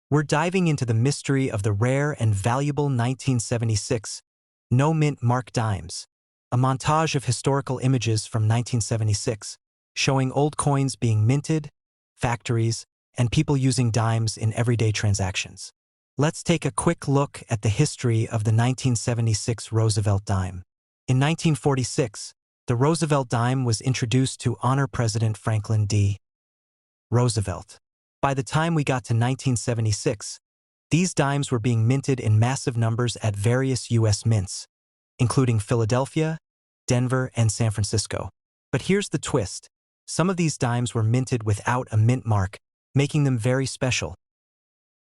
We're diving into the mystery of the rare and valuable 1976 no-mint mark dimes, a montage of historical images from 1976, showing old coins being minted, factories, and people using dimes in everyday transactions. Let's take a quick look at the history of the 1976 Roosevelt Dime. In 1946, the Roosevelt Dime was introduced to honor President Franklin D. Roosevelt. By the time we got to 1976, these dimes were being minted in massive numbers at various U.S. mints, including Philadelphia, Denver, and San Francisco. But here's the twist. Some of these dimes were minted without a mint mark, making them very special.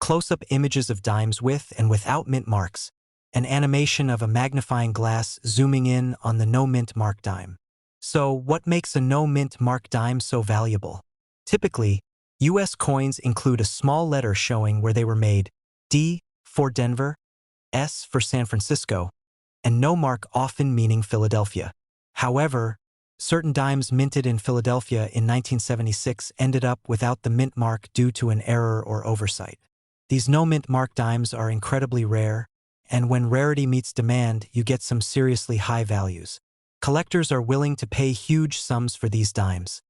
Close-up images of dimes with and without mint marks, an animation of a magnifying glass zooming in on the no-mint mark dime. So, what makes a no-mint mark dime so valuable? Typically, U.S. coins include a small letter showing where they were made, D for Denver, S for San Francisco, and no mark often meaning Philadelphia. However, certain dimes minted in Philadelphia in 1976 ended up without the mint mark due to an error or oversight. These no-mint mark dimes are incredibly rare, and when rarity meets demand, you get some seriously high values. Collectors are willing to pay huge sums for these dimes,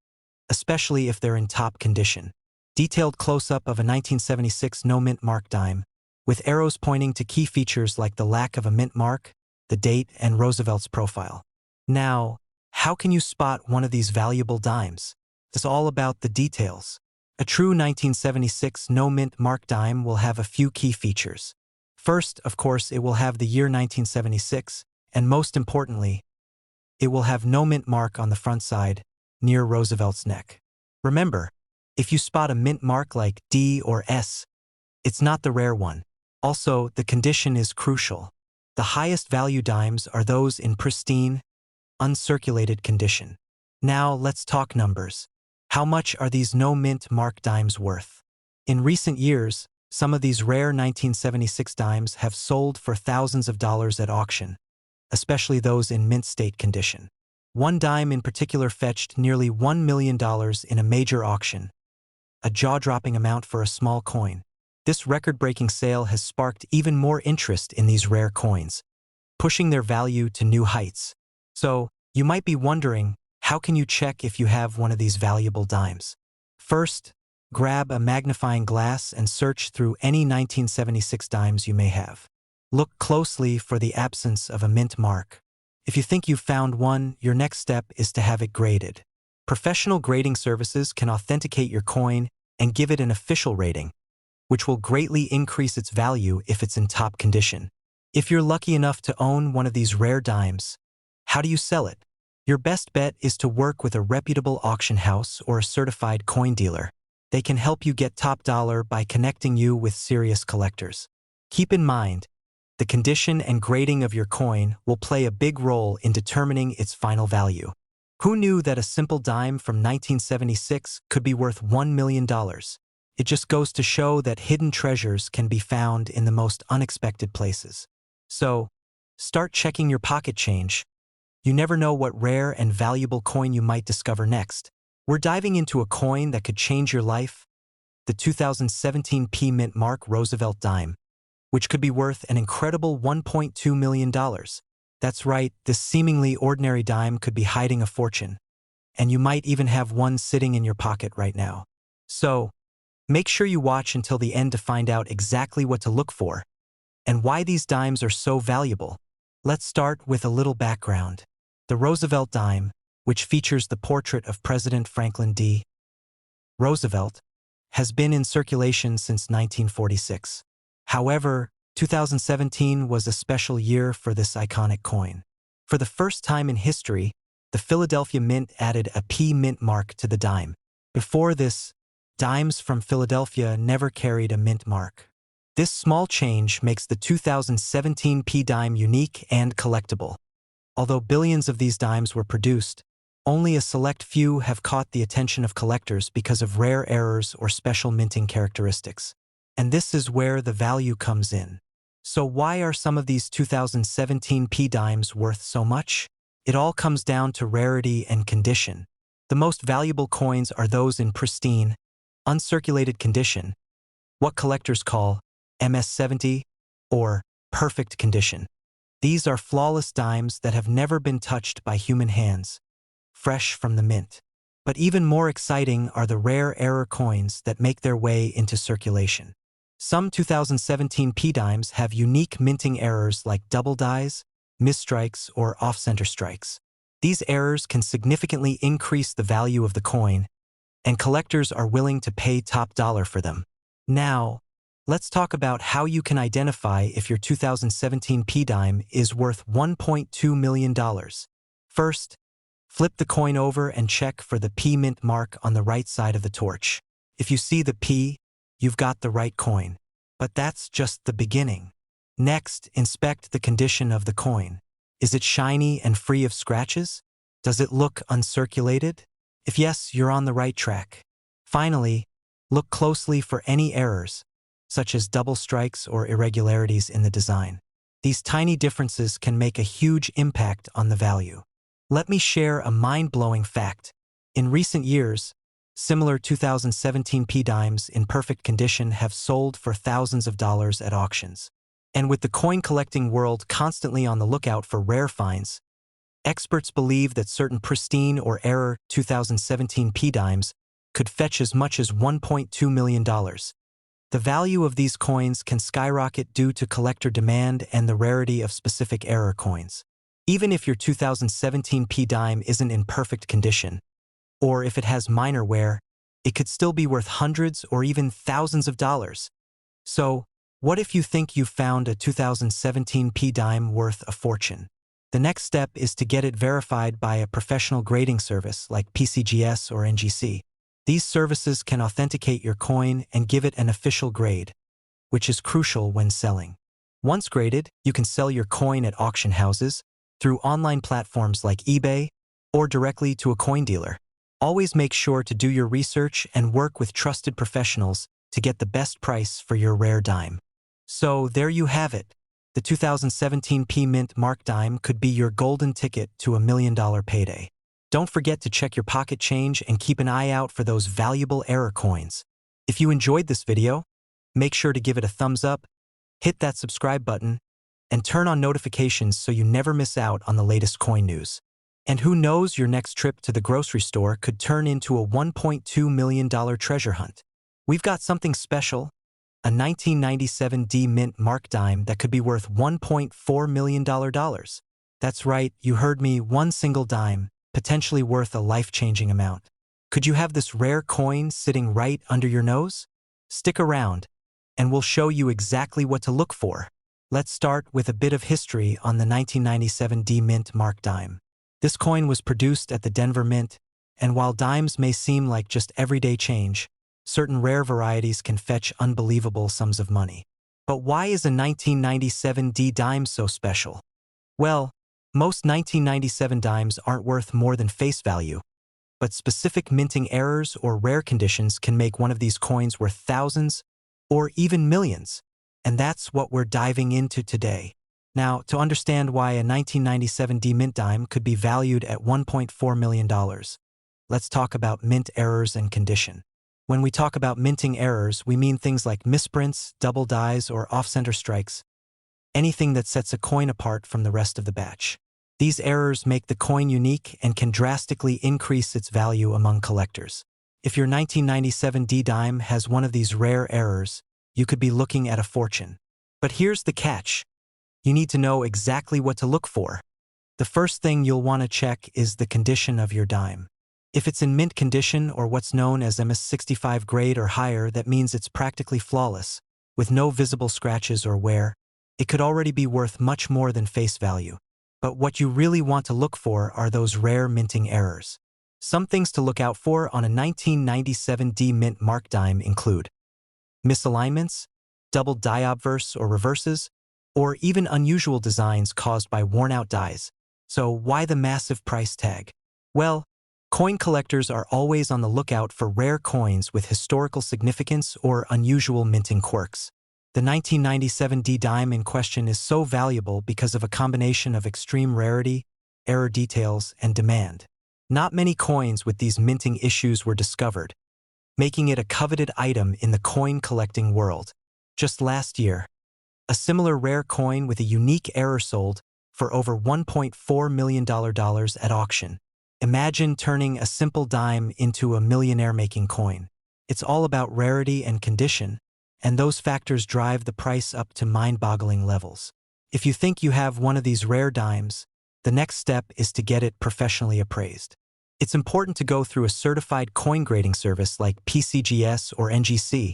especially if they're in top condition. Detailed close-up of a 1976 no-mint mark dime, with arrows pointing to key features like the lack of a mint mark, the date, and Roosevelt's profile. Now, how can you spot one of these valuable dimes? It's all about the details. A true 1976 no-mint mark dime will have a few key features. First, of course, it will have the year 1976, and most importantly, it will have no mint mark on the front side, near Roosevelt's neck. Remember, if you spot a mint mark like D or S, it's not the rare one. Also, the condition is crucial. The highest value dimes are those in pristine, uncirculated condition. Now, let's talk numbers. How much are these no-mint mark dimes worth? In recent years, some of these rare 1976 dimes have sold for thousands of dollars at auction, especially those in mint state condition. One dime in particular fetched nearly $1 million in a major auction, a jaw-dropping amount for a small coin. This record-breaking sale has sparked even more interest in these rare coins, pushing their value to new heights. So, you might be wondering, how can you check if you have one of these valuable dimes? First, grab a magnifying glass and search through any 1976 dimes you may have. Look closely for the absence of a mint mark. If you think you've found one, your next step is to have it graded. Professional grading services can authenticate your coin and give it an official rating, which will greatly increase its value if it's in top condition. If you're lucky enough to own one of these rare dimes, how do you sell it? Your best bet is to work with a reputable auction house or a certified coin dealer. They can help you get top dollar by connecting you with serious collectors. Keep in mind, the condition and grading of your coin will play a big role in determining its final value. Who knew that a simple dime from 1976 could be worth $1 million? It just goes to show that hidden treasures can be found in the most unexpected places. So, start checking your pocket change. You never know what rare and valuable coin you might discover next. We're diving into a coin that could change your life, the 2017 P Mint Mark Roosevelt Dime, which could be worth an incredible $1.2 million. That's right, this seemingly ordinary dime could be hiding a fortune, and you might even have one sitting in your pocket right now. So, make sure you watch until the end to find out exactly what to look for and why these dimes are so valuable. Let's start with a little background. The Roosevelt Dime, which features the portrait of President Franklin D. Roosevelt, has been in circulation since 1946. However, 2017 was a special year for this iconic coin. For the first time in history, the Philadelphia Mint added a P mint mark to the dime. Before this, dimes from Philadelphia never carried a mint mark. This small change makes the 2017 P dime unique and collectible. Although billions of these dimes were produced, only a select few have caught the attention of collectors because of rare errors or special minting characteristics. And this is where the value comes in. So why are some of these 2017 P dimes worth so much? It all comes down to rarity and condition. The most valuable coins are those in pristine, uncirculated condition, what collectors call MS-70 or perfect condition. These are flawless dimes that have never been touched by human hands, fresh from the mint. But even more exciting are the rare error coins that make their way into circulation. Some 2017 P-dimes have unique minting errors like double dies, misstrikes, or off-center strikes. These errors can significantly increase the value of the coin, and collectors are willing to pay top dollar for them. Now, let's talk about how you can identify if your 2017 P-dime is worth $1.2 million. First, flip the coin over and check for the P mint mark on the right side of the torch. If you see the P, you've got the right coin. But that's just the beginning. Next, inspect the condition of the coin. Is it shiny and free of scratches? Does it look uncirculated? If yes, you're on the right track. Finally, look closely for any errors, such as double strikes or irregularities in the design. These tiny differences can make a huge impact on the value. Let me share a mind-blowing fact. In recent years, similar 2017 P-dimes in perfect condition have sold for thousands of dollars at auctions. And with the coin collecting world constantly on the lookout for rare finds, experts believe that certain pristine or error 2017 P-dimes could fetch as much as $1.2 million. The value of these coins can skyrocket due to collector demand and the rarity of specific error coins. Even if your 2017 P-dime isn't in perfect condition, or if it has minor wear, it could still be worth hundreds or even thousands of dollars. So, what if you think you've found a 2017 P-dime worth a fortune? The next step is to get it verified by a professional grading service like PCGS or NGC. These services can authenticate your coin and give it an official grade, which is crucial when selling. Once graded, you can sell your coin at auction houses, through online platforms like eBay, or directly to a coin dealer. Always make sure to do your research and work with trusted professionals to get the best price for your rare dime. So there you have it. The 2017 P Mint Mark Dime could be your golden ticket to $1 million payday. Don't forget to check your pocket change and keep an eye out for those valuable error coins. If you enjoyed this video, make sure to give it a thumbs up, hit that subscribe button, and turn on notifications so you never miss out on the latest coin news. And who knows, your next trip to the grocery store could turn into a $1.2 million treasure hunt. We've got something special, a 1997 D Mint Mark Dime that could be worth $1.4 million. That's right, you heard me, one single dime, potentially worth a life-changing amount. Could you have this rare coin sitting right under your nose? Stick around, and we'll show you exactly what to look for. Let's start with a bit of history on the 1997 D Mint Mark Dime. This coin was produced at the Denver Mint, and while dimes may seem like just everyday change, certain rare varieties can fetch unbelievable sums of money. But why is a 1997 D dime so special? Well, most 1997 dimes aren't worth more than face value, but specific minting errors or rare conditions can make one of these coins worth thousands or even millions. And that's what we're diving into today. Now, to understand why a 1997 D Mint dime could be valued at $1.4 million, let's talk about mint errors and condition. When we talk about minting errors, we mean things like misprints, double dies, or off-center strikes, anything that sets a coin apart from the rest of the batch. These errors make the coin unique and can drastically increase its value among collectors. If your 1997 D dime has one of these rare errors, you could be looking at a fortune. But here's the catch. You need to know exactly what to look for. The first thing you'll want to check is the condition of your dime. If it's in mint condition or what's known as MS-65 grade or higher, that means it's practically flawless, with no visible scratches or wear. It could already be worth much more than face value. But what you really want to look for are those rare minting errors. Some things to look out for on a 1997 D Mint Mark Dime include misalignments, double die obverse or reverses, or even unusual designs caused by worn-out dies. So why the massive price tag? Well, coin collectors are always on the lookout for rare coins with historical significance or unusual minting quirks. The 1997 D dime in question is so valuable because of a combination of extreme rarity, error details, and demand. Not many coins with these minting issues were discovered, making it a coveted item in the coin collecting world. Just last year, a similar rare coin with a unique error sold for over $1.4 million at auction. Imagine turning a simple dime into a millionaire-making coin. It's all about rarity and condition, and those factors drive the price up to mind-boggling levels. If you think you have one of these rare dimes, the next step is to get it professionally appraised. It's important to go through a certified coin grading service like PCGS or NGC,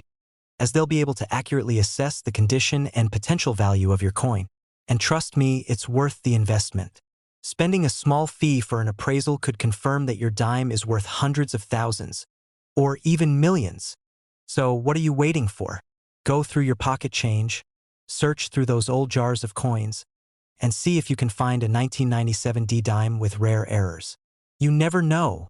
as they'll be able to accurately assess the condition and potential value of your coin. And trust me, it's worth the investment. Spending a small fee for an appraisal could confirm that your dime is worth hundreds of thousands, or even millions. So what are you waiting for? Go through your pocket change, search through those old jars of coins, and see if you can find a 1997 D dime with rare errors. You never know.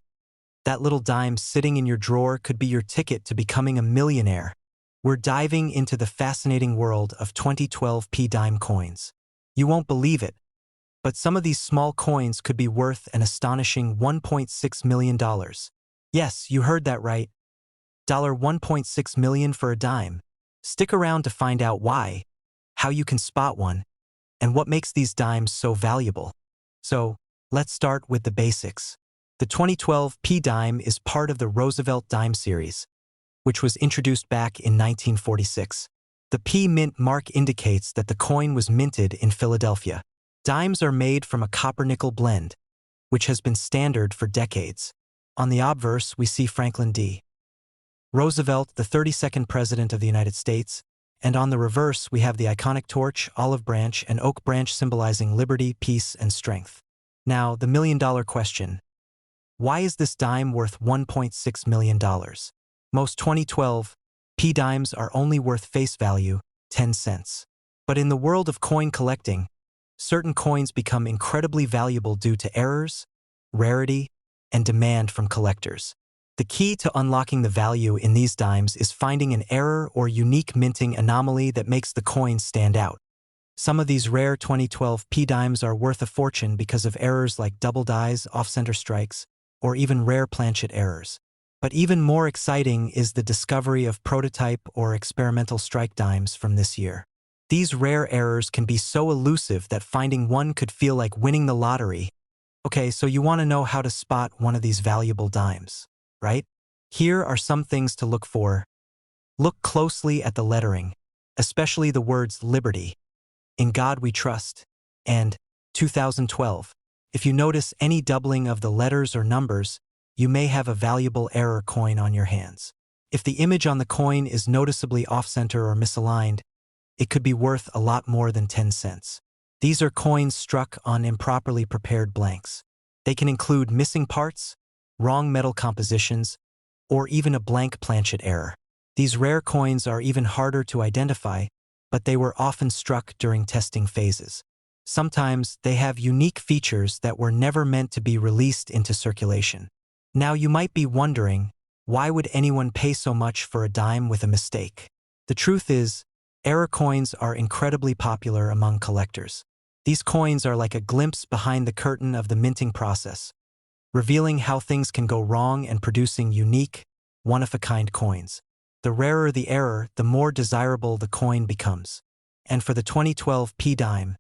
That little dime sitting in your drawer could be your ticket to becoming a millionaire. We're diving into the fascinating world of 2012 P dime coins. You won't believe it, but some of these small coins could be worth an astonishing $1.6 million. Yes, you heard that right. $1.6 million for a dime. Stick around to find out why, how you can spot one, and what makes these dimes so valuable. So, let's start with the basics. The 2012 P dime is part of the Roosevelt Dime series, which was introduced back in 1946. The P mint mark indicates that the coin was minted in Philadelphia. Dimes are made from a copper-nickel blend, which has been standard for decades. On the obverse, we see Franklin D. Roosevelt, the 32nd President of the United States, and on the reverse, we have the iconic torch, olive branch, and oak branch symbolizing liberty, peace, and strength. Now, the million-dollar question. Why is this dime worth $1.6 million? Most 2012 P dimes are only worth face value, 10 cents. But in the world of coin collecting, certain coins become incredibly valuable due to errors, rarity, and demand from collectors. The key to unlocking the value in these dimes is finding an error or unique minting anomaly that makes the coin stand out. Some of these rare 2012 P dimes are worth a fortune because of errors like double dies, off-center strikes, or even rare planchet errors. But even more exciting is the discovery of prototype or experimental strike dimes from this year. These rare errors can be so elusive that finding one could feel like winning the lottery. Okay, so you want to know how to spot one of these valuable dimes, right? Here are some things to look for. Look closely at the lettering, especially the words Liberty, In God We Trust, and 2012. If you notice any doubling of the letters or numbers, you may have a valuable error coin on your hands. If the image on the coin is noticeably off-center or misaligned, it could be worth a lot more than 10 cents. These are coins struck on improperly prepared blanks. They can include missing parts, wrong metal compositions, or even a blank planchet error. These rare coins are even harder to identify, but they were often struck during testing phases. Sometimes they have unique features that were never meant to be released into circulation. Now you might be wondering, why would anyone pay so much for a dime with a mistake? The truth is, error coins are incredibly popular among collectors. These coins are like a glimpse behind the curtain of the minting process, revealing how things can go wrong and producing unique, one-of-a-kind coins. The rarer the error, the more desirable the coin becomes. And for the 2012 P dime,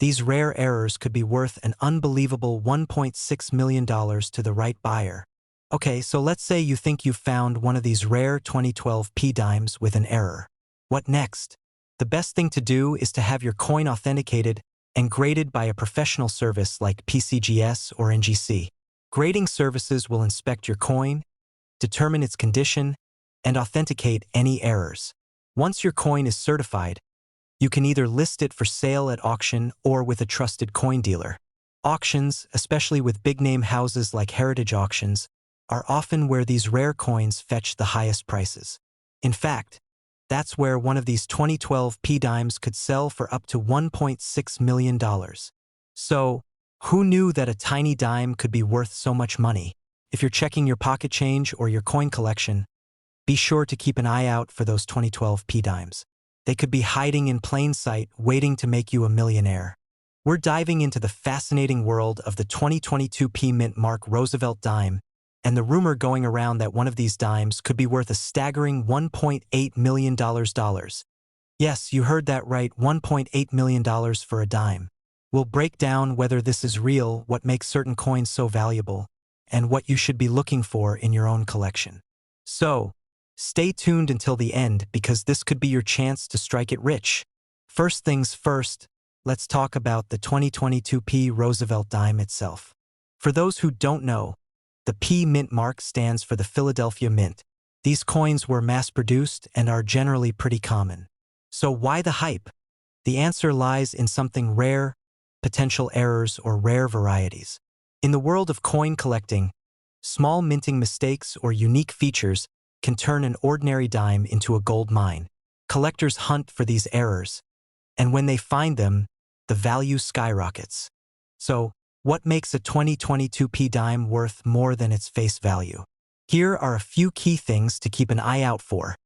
these rare errors could be worth an unbelievable $1.6 million to the right buyer. Okay, so let's say you think you've found one of these rare 2012 P dimes with an error. What next? The best thing to do is to have your coin authenticated and graded by a professional service like PCGS or NGC. Grading services will inspect your coin, determine its condition, and authenticate any errors. Once your coin is certified, you can either list it for sale at auction or with a trusted coin dealer. Auctions, especially with big-name houses like Heritage Auctions, are often where these rare coins fetch the highest prices. In fact, that's where one of these 2012 P dimes could sell for up to $1.6 million. So, who knew that a tiny dime could be worth so much money? If you're checking your pocket change or your coin collection, be sure to keep an eye out for those 2012 P dimes. They could be hiding in plain sight, waiting to make you a millionaire. We're diving into the fascinating world of the 2022 P Mint Mark Roosevelt Dime and the rumor going around that one of these dimes could be worth a staggering $1.8 million. Yes, you heard that right, $1.8 million for a dime. We'll break down whether this is real, what makes certain coins so valuable, and what you should be looking for in your own collection. So, stay tuned until the end because this could be your chance to strike it rich. First things first, let's talk about the 2022 P Roosevelt Dime itself. For those who don't know, the P Mint mark stands for the Philadelphia Mint. These coins were mass-produced and are generally pretty common. So why the hype? The answer lies in something rare, potential errors, or rare varieties. In the world of coin collecting, small minting mistakes or unique features can turn an ordinary dime into a gold mine. Collectors hunt for these errors, and when they find them, the value skyrockets. So, what makes a 2022 P dime worth more than its face value? Here are a few key things to keep an eye out for.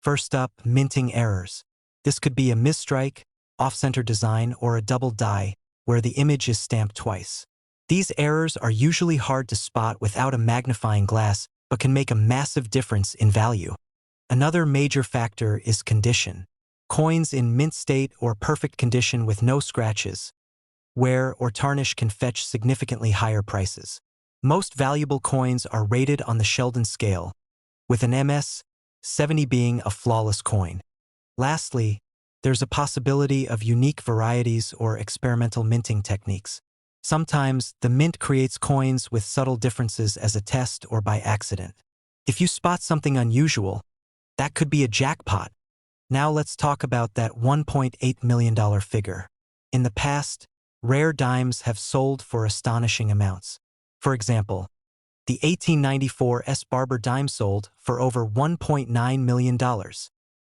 First up, minting errors. This could be a misstrike, off-center design, or a double die, where the image is stamped twice. These errors are usually hard to spot without a magnifying glass, but can make a massive difference in value. Another major factor is condition. Coins in mint state or perfect condition with no scratches, wear, or tarnish can fetch significantly higher prices. Most valuable coins are rated on the Sheldon scale, with an MS 70 being a flawless coin. Lastly, there's a possibility of unique varieties or experimental minting techniques. Sometimes, the mint creates coins with subtle differences as a test or by accident. If you spot something unusual, that could be a jackpot. Now let's talk about that $1.8 million figure. In the past, rare dimes have sold for astonishing amounts. For example, the 1894 S. Barber dime sold for over $1.9 million.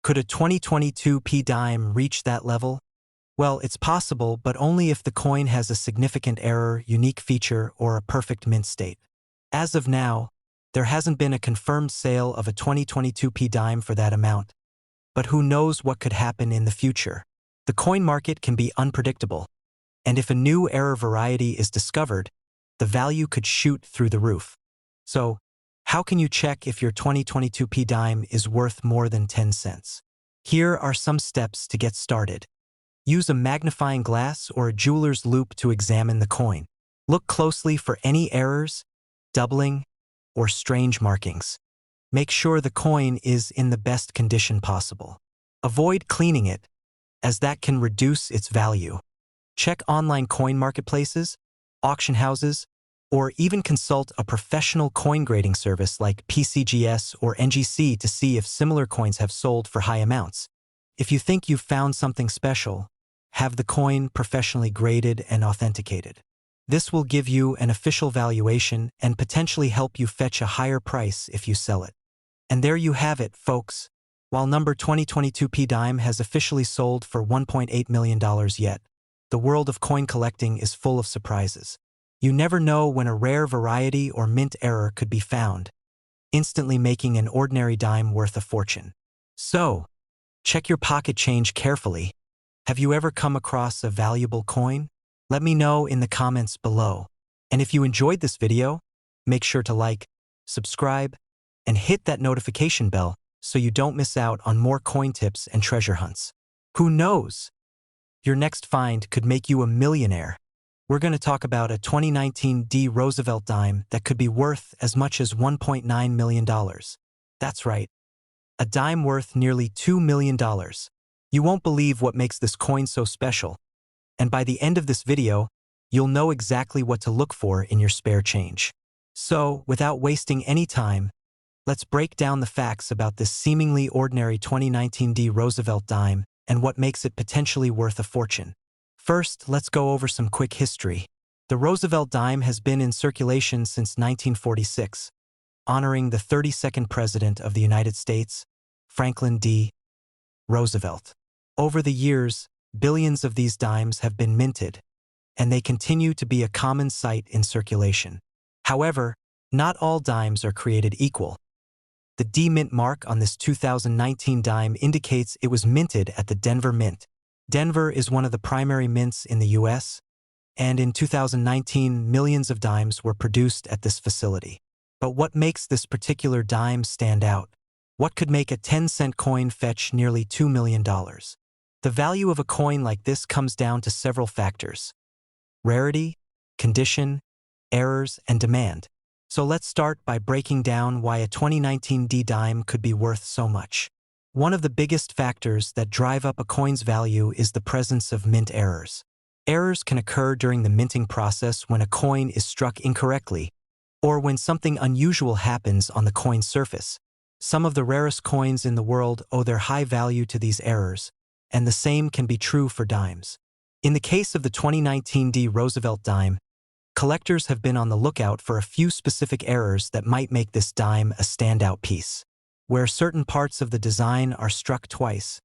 Could a 2022 P dime reach that level? Well, it's possible, but only if the coin has a significant error, unique feature, or a perfect mint state. As of now, there hasn't been a confirmed sale of a 2022 P dime for that amount. But who knows what could happen in the future? The coin market can be unpredictable, and if a new error variety is discovered, the value could shoot through the roof. So, how can you check if your 2022 P dime is worth more than 10 cents? Here are some steps to get started. Use a magnifying glass or a jeweler's loupe to examine the coin. Look closely for any errors, doubling, or strange markings. Make sure the coin is in the best condition possible. Avoid cleaning it, as that can reduce its value. Check online coin marketplaces, auction houses, or even consult a professional coin grading service like PCGS or NGC to see if similar coins have sold for high amounts. If you think you've found something special, have the coin professionally graded and authenticated. This will give you an official valuation and potentially help you fetch a higher price if you sell it. And there you have it, folks. While number 2022 P dime has officially sold for $1.8 million yet, the world of coin collecting is full of surprises. You never know when a rare variety or mint error could be found, instantly making an ordinary dime worth a fortune. So, check your pocket change carefully. Have you ever come across a valuable coin? Let me know in the comments below. And if you enjoyed this video, make sure to like, subscribe, and hit that notification bell so you don't miss out on more coin tips and treasure hunts. Who knows? Your next find could make you a millionaire. We're going to talk about a 2019 D Roosevelt dime that could be worth as much as $1.9 million. That's right, a dime worth nearly $2 million. You won't believe what makes this coin so special. And by the end of this video, you'll know exactly what to look for in your spare change. So, without wasting any time, let's break down the facts about this seemingly ordinary 2019 D Roosevelt dime and what makes it potentially worth a fortune. First, let's go over some quick history. The Roosevelt dime has been in circulation since 1946, honoring the 32nd President of the United States, Franklin D. Roosevelt. Over the years, billions of these dimes have been minted, and they continue to be a common sight in circulation. However, not all dimes are created equal. The D Mint mark on this 2019 dime indicates it was minted at the Denver Mint. Denver is one of the primary mints in the US, and in 2019, millions of dimes were produced at this facility. But what makes this particular dime stand out? What could make a 10-cent coin fetch nearly $2 million? The value of a coin like this comes down to several factors: rarity, condition, errors, and demand. So let's start by breaking down why a 2019 D dime could be worth so much. One of the biggest factors that drive up a coin's value is the presence of mint errors. Errors can occur during the minting process when a coin is struck incorrectly, or when something unusual happens on the coin's surface. Some of the rarest coins in the world owe their high value to these errors, and the same can be true for dimes. In the case of the 2019 D Roosevelt Dime, collectors have been on the lookout for a few specific errors that might make this dime a standout piece. Where certain parts of the design are struck twice,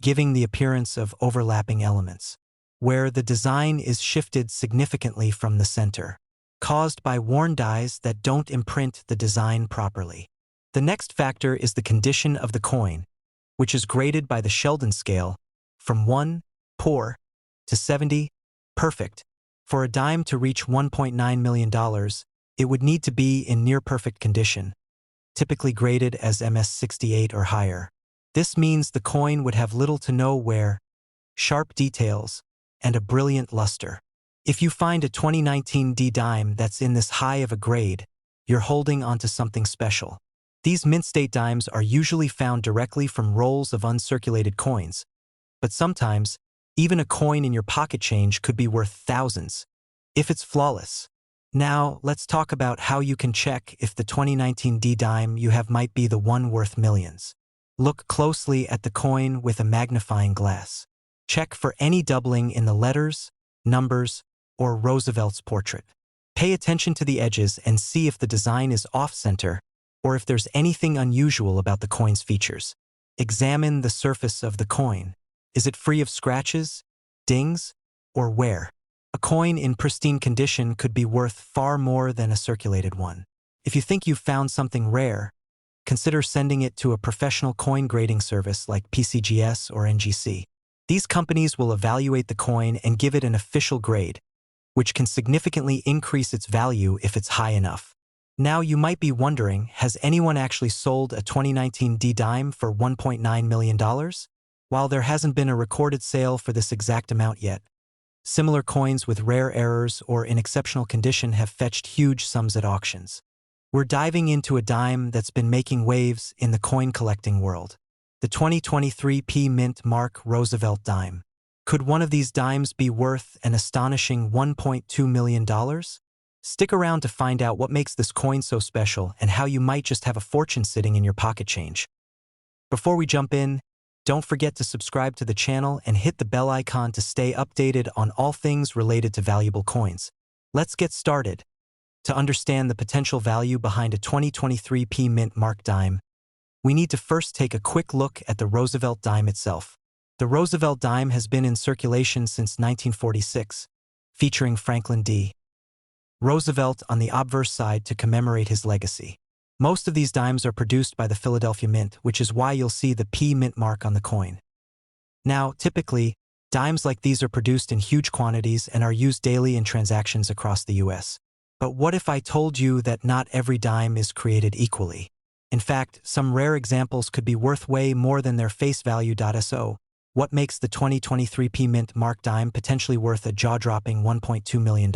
giving the appearance of overlapping elements. Where the design is shifted significantly from the center, caused by worn dies that don't imprint the design properly. The next factor is the condition of the coin, which is graded by the Sheldon scale from 1, poor, to 70, perfect. For a dime to reach $1.9 million, it would need to be in near-perfect condition, typically graded as MS68 or higher. This means the coin would have little to no wear, sharp details, and a brilliant luster. If you find a 2019 D dime that's in this high of a grade, you're holding onto something special. These mint state dimes are usually found directly from rolls of uncirculated coins, but sometimes, even a coin in your pocket change could be worth thousands, if it's flawless. Now, let's talk about how you can check if the 2019 D dime you have might be the one worth millions. Look closely at the coin with a magnifying glass. Check for any doubling in the letters, numbers, or Roosevelt's portrait. Pay attention to the edges and see if the design is off-center or if there's anything unusual about the coin's features. Examine the surface of the coin. Is it free of scratches, dings, or wear? A coin in pristine condition could be worth far more than a circulated one. If you think you've found something rare, consider sending it to a professional coin grading service like PCGS or NGC. These companies will evaluate the coin and give it an official grade, which can significantly increase its value if it's high enough. Now you might be wondering, has anyone actually sold a 2019 D dime for $1.9 million? While there hasn't been a recorded sale for this exact amount yet, similar coins with rare errors or in exceptional condition have fetched huge sums at auctions. We're diving into a dime that's been making waves in the coin collecting world. The 2023 P Mint Mark Roosevelt Dime. Could one of these dimes be worth an astonishing $1.2 million? Stick around to find out what makes this coin so special and how you might just have a fortune sitting in your pocket change. Before we jump in, don't forget to subscribe to the channel and hit the bell icon to stay updated on all things related to valuable coins. Let's get started. To understand the potential value behind a 2023 P Mint Mark dime, we need to first take a quick look at the Roosevelt Dime itself. The Roosevelt Dime has been in circulation since 1946, featuring Franklin D. Roosevelt on the obverse side to commemorate his legacy. Most of these dimes are produced by the Philadelphia Mint, which is why you'll see the P Mint mark on the coin. Now, typically, dimes like these are produced in huge quantities and are used daily in transactions across the US. But what if I told you that not every dime is created equally? In fact, some rare examples could be worth way more than their face value. So, what makes the 2023 P Mint Mark dime potentially worth a jaw-dropping $1.2 million?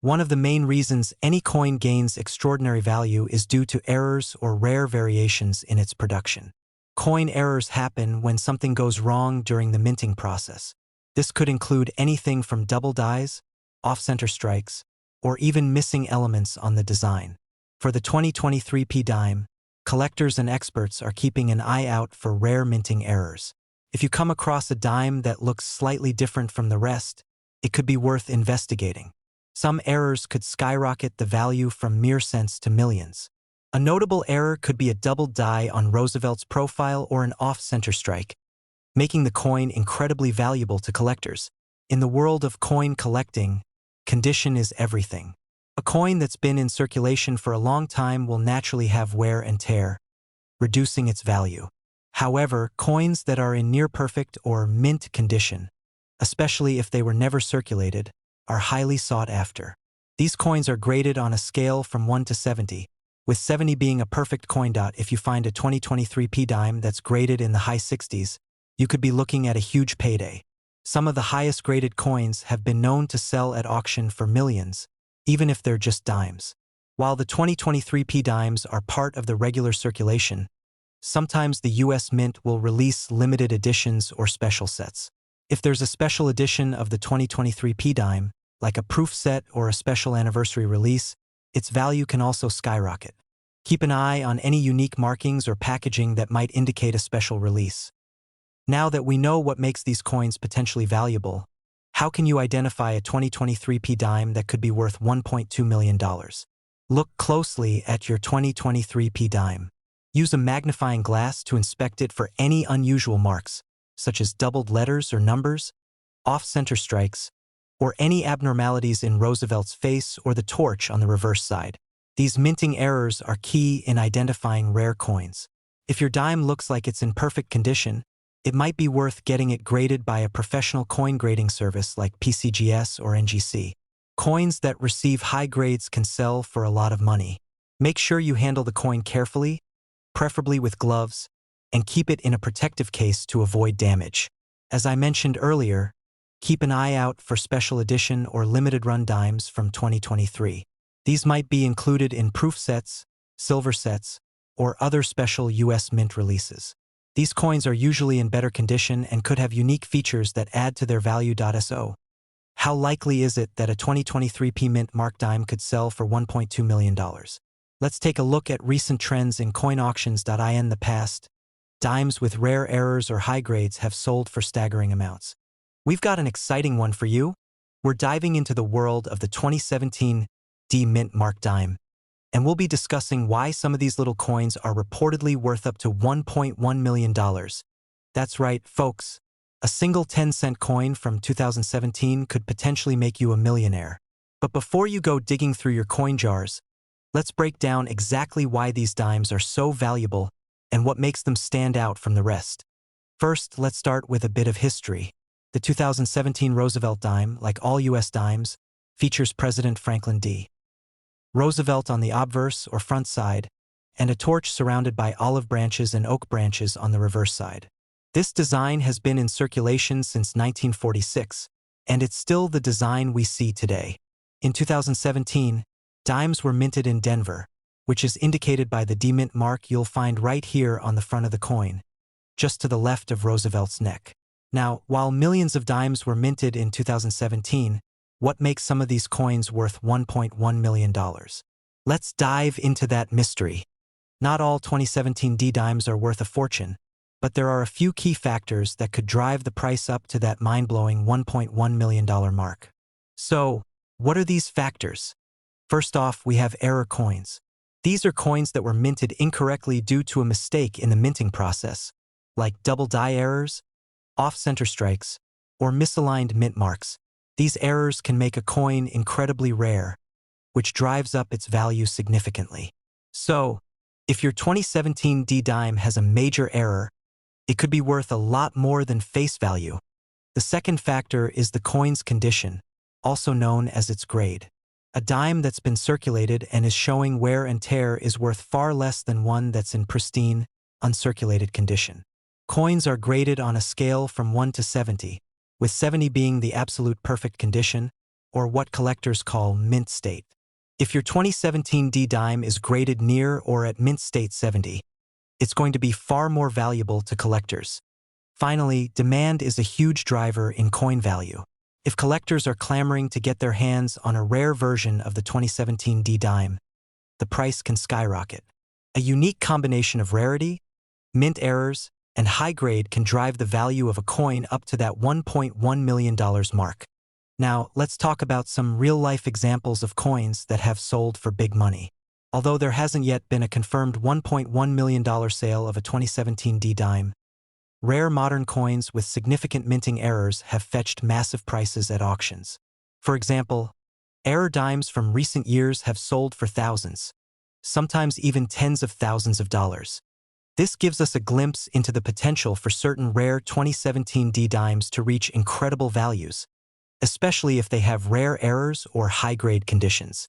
One of the main reasons any coin gains extraordinary value is due to errors or rare variations in its production. Coin errors happen when something goes wrong during the minting process. This could include anything from double dies, off-center strikes, or even missing elements on the design. For the 2023 P dime, collectors and experts are keeping an eye out for rare minting errors. If you come across a dime that looks slightly different from the rest, it could be worth investigating. Some errors could skyrocket the value from mere cents to millions. A notable error could be a double die on Roosevelt's profile or an off-center strike, making the coin incredibly valuable to collectors. In the world of coin collecting, condition is everything. A coin that's been in circulation for a long time will naturally have wear and tear, reducing its value. However, coins that are in near-perfect or mint condition, especially if they were never circulated, are highly sought after. These coins are graded on a scale from 1 to 70, with 70 being a perfect coin. If you find a 2023 P dime that's graded in the high 60s, you could be looking at a huge payday. Some of the highest graded coins have been known to sell at auction for millions, even if they're just dimes. While the 2023 P dimes are part of the regular circulation, sometimes the US Mint will release limited editions or special sets. If there's a special edition of the 2023 P dime, like a proof set or a special anniversary release, its value can also skyrocket. Keep an eye on any unique markings or packaging that might indicate a special release. Now that we know what makes these coins potentially valuable, how can you identify a 2023 P dime that could be worth $1.2 million? Look closely at your 2023 P dime. Use a magnifying glass to inspect it for any unusual marks, such as doubled letters or numbers, off-center strikes, or any abnormalities in Roosevelt's face or the torch on the reverse side. These minting errors are key in identifying rare coins. If your dime looks like it's in perfect condition, it might be worth getting it graded by a professional coin grading service like PCGS or NGC. Coins that receive high grades can sell for a lot of money. Make sure you handle the coin carefully, preferably with gloves, and keep it in a protective case to avoid damage. As I mentioned earlier, keep an eye out for special edition or limited run dimes from 2023. These might be included in proof sets, silver sets, or other special US Mint releases. These coins are usually in better condition and could have unique features that add to their value. So, how likely is it that a 2023 P Mint Mark dime could sell for $1.2 million? Let's take a look at recent trends in coin auctions. In the past, dimes with rare errors or high grades have sold for staggering amounts. We've got an exciting one for you. We're diving into the world of the 2017 D Mint Mark dime, and we'll be discussing why some of these little coins are reportedly worth up to $1.1 million. That's right, folks. A single 10-cent coin from 2017 could potentially make you a millionaire. But before you go digging through your coin jars, let's break down exactly why these dimes are so valuable and what makes them stand out from the rest. First, let's start with a bit of history. The 2017 Roosevelt Dime, like all US dimes, features President Franklin D. Roosevelt on the obverse or front side, and a torch surrounded by olive branches and oak branches on the reverse side. This design has been in circulation since 1946, and it's still the design we see today. In 2017, dimes were minted in Denver, which is indicated by the D Mint mark you'll find right here on the front of the coin, just to the left of Roosevelt's neck. Now, while millions of dimes were minted in 2017, what makes some of these coins worth $1.1 million? Let's dive into that mystery. Not all 2017 D dimes are worth a fortune, but there are a few key factors that could drive the price up to that mind-blowing $1.1 million mark. So, what are these factors? First off, we have error coins. These are coins that were minted incorrectly due to a mistake in the minting process, like double die errors, off-center strikes, or misaligned mint marks. These errors can make a coin incredibly rare, which drives up its value significantly. So, if your 2017 D dime has a major error, it could be worth a lot more than face value. The second factor is the coin's condition, also known as its grade. A dime that's been circulated and is showing wear and tear is worth far less than one that's in pristine, uncirculated condition. Coins are graded on a scale from 1 to 70, with 70 being the absolute perfect condition, or what collectors call mint state. If your 2017 D dime is graded near or at mint state 70, it's going to be far more valuable to collectors. Finally, demand is a huge driver in coin value. If collectors are clamoring to get their hands on a rare version of the 2017 D dime, the price can skyrocket. A unique combination of rarity, mint errors, and high grade can drive the value of a coin up to that $1.1 million mark. Now, let's talk about some real-life examples of coins that have sold for big money. Although there hasn't yet been a confirmed $1.1 million sale of a 2017 D dime, rare modern coins with significant minting errors have fetched massive prices at auctions. For example, error dimes from recent years have sold for thousands, sometimes even tens of thousands of dollars. This gives us a glimpse into the potential for certain rare 2017 D dimes to reach incredible values, especially if they have rare errors or high-grade conditions.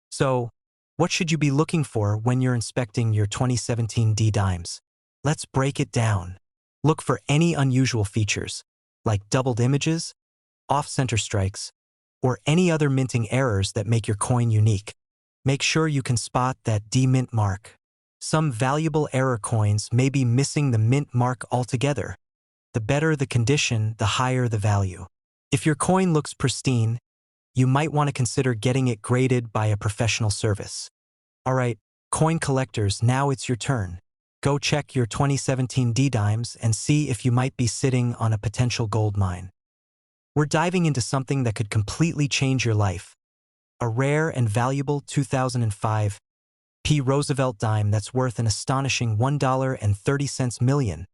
So, What should you be looking for when you're inspecting your 2017 D dimes? Let's break it down. Look for any unusual features, like doubled images, off-center strikes, or any other minting errors that make your coin unique. Make sure you can spot that D mint mark. Some valuable error coins may be missing the mint mark altogether. The better the condition, the higher the value. If your coin looks pristine, you might want to consider getting it graded by a professional service. Alright, coin collectors, now it's your turn. Go check your 2017 D dimes and see if you might be sitting on a potential gold mine. We're diving into something that could completely change your life. A rare and valuable 2005 P. Roosevelt Dime that's worth an astonishing $1.30 million.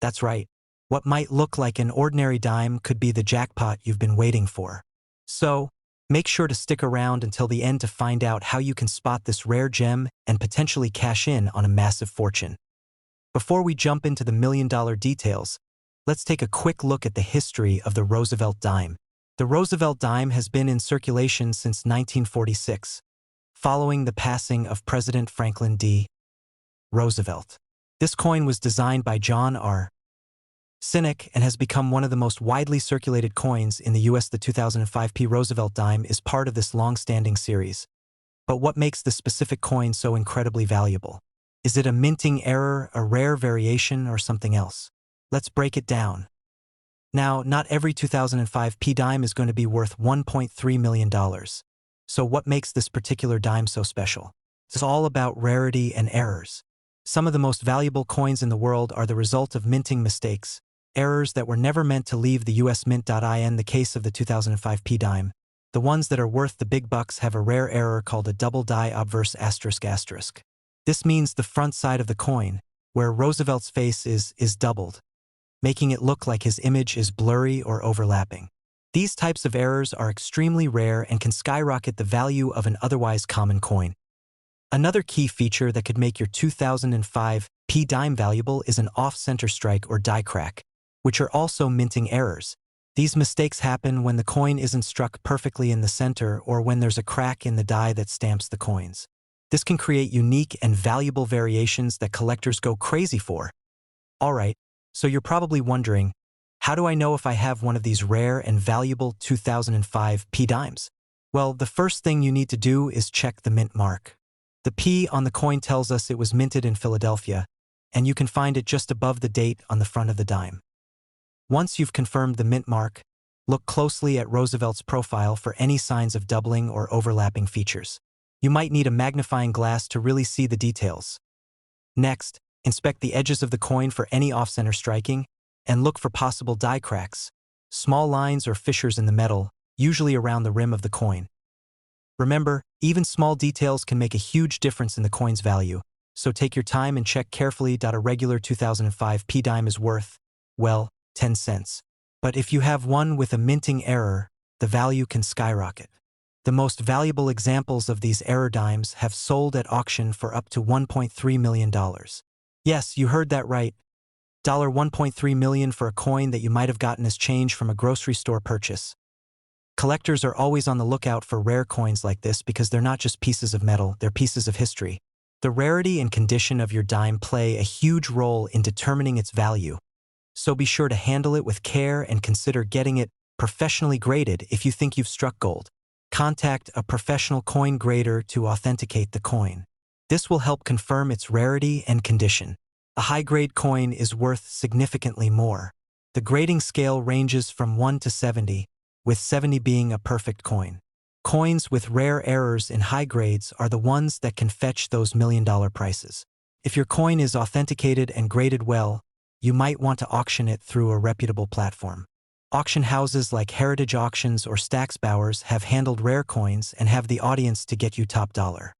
That's right. What might look like an ordinary dime could be the jackpot you've been waiting for. So, make sure to stick around until the end to find out how you can spot this rare gem and potentially cash in on a massive fortune. Before we jump into the million-dollar details, let's take a quick look at the history of the Roosevelt Dime. The Roosevelt Dime has been in circulation since 1946, following the passing of President Franklin D. Roosevelt. This coin was designed by John R. Sinek and has become one of the most widely circulated coins in the U.S. The 2005 P. Roosevelt Dime is part of this long-standing series. But what makes this specific coin so incredibly valuable? Is it a minting error, a rare variation, or something else? Let's break it down. Now, not every 2005 P dime is going to be worth $1.3 million. So what makes this particular dime so special? It's all about rarity and errors. Some of the most valuable coins in the world are the result of minting mistakes, errors that were never meant to leave the US Mint. In the case of the 2005 P dime, the ones that are worth the big bucks have a rare error called a double die obverse ***. This means the front side of the coin, where Roosevelt's face is doubled, making it look like his image is blurry or overlapping. These types of errors are extremely rare and can skyrocket the value of an otherwise common coin. Another key feature that could make your 2005 P dime valuable is an off-center strike or die crack, which are also minting errors. These mistakes happen when the coin isn't struck perfectly in the center or when there's a crack in the die that stamps the coins. This can create unique and valuable variations that collectors go crazy for. Alright, so you're probably wondering, how do I know if I have one of these rare and valuable 2005 P dimes? Well, the first thing you need to do is check the mint mark. The P on the coin tells us it was minted in Philadelphia, and you can find it just above the date on the front of the dime. Once you've confirmed the mint mark, look closely at Roosevelt's profile for any signs of doubling or overlapping features. You might need a magnifying glass to really see the details. Next, inspect the edges of the coin for any off-center striking, and look for possible die cracks, small lines or fissures in the metal, usually around the rim of the coin. Remember, even small details can make a huge difference in the coin's value, so take your time and check carefully. A regular 2005 P dime is worth, well, 10 cents. But if you have one with a minting error, the value can skyrocket. The most valuable examples of these error dimes have sold at auction for up to $1.3 million. Yes, you heard that right. $1.3 million for a coin that you might have gotten as change from a grocery store purchase. Collectors are always on the lookout for rare coins like this because they're not just pieces of metal, they're pieces of history. The rarity and condition of your dime play a huge role in determining its value. So be sure to handle it with care and consider getting it professionally graded if you think you've struck gold. Contact a professional coin grader to authenticate the coin. This will help confirm its rarity and condition. A high-grade coin is worth significantly more. The grading scale ranges from 1 to 70, with 70 being a perfect coin. Coins with rare errors in high grades are the ones that can fetch those million-dollar prices. If your coin is authenticated and graded well, you might want to auction it through a reputable platform. Auction houses like Heritage Auctions or Stacksbowers have handled rare coins and have the audience to get you top dollar.